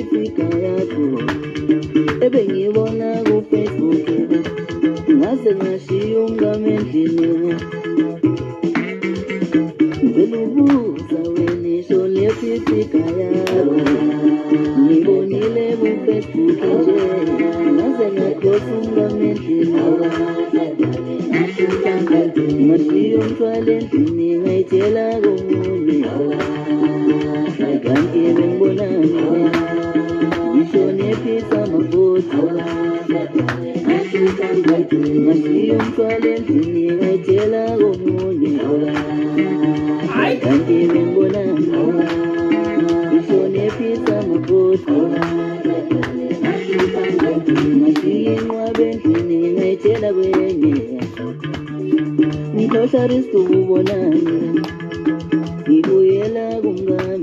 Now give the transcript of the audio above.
ifika yakho ebengibona ku-Facebook ngaze ngashiya umngame endlini ngilubuza wenisho lephi ifika yakho ngibonile ku-Facebook nje ngaze ngakhosa umngame endlini ngashiya umthwalo endlini ngayitshela komunye kanti bengibonani ngisho nephisa amabhodi ngashiya umthwalo endlini ngayitshela komunye kanti bengibonani ngisho nephisa amabhodi ngashiya inqwaba endlini ngayitshela kwenye ngihosha risto ubonani ngibuyela kumngane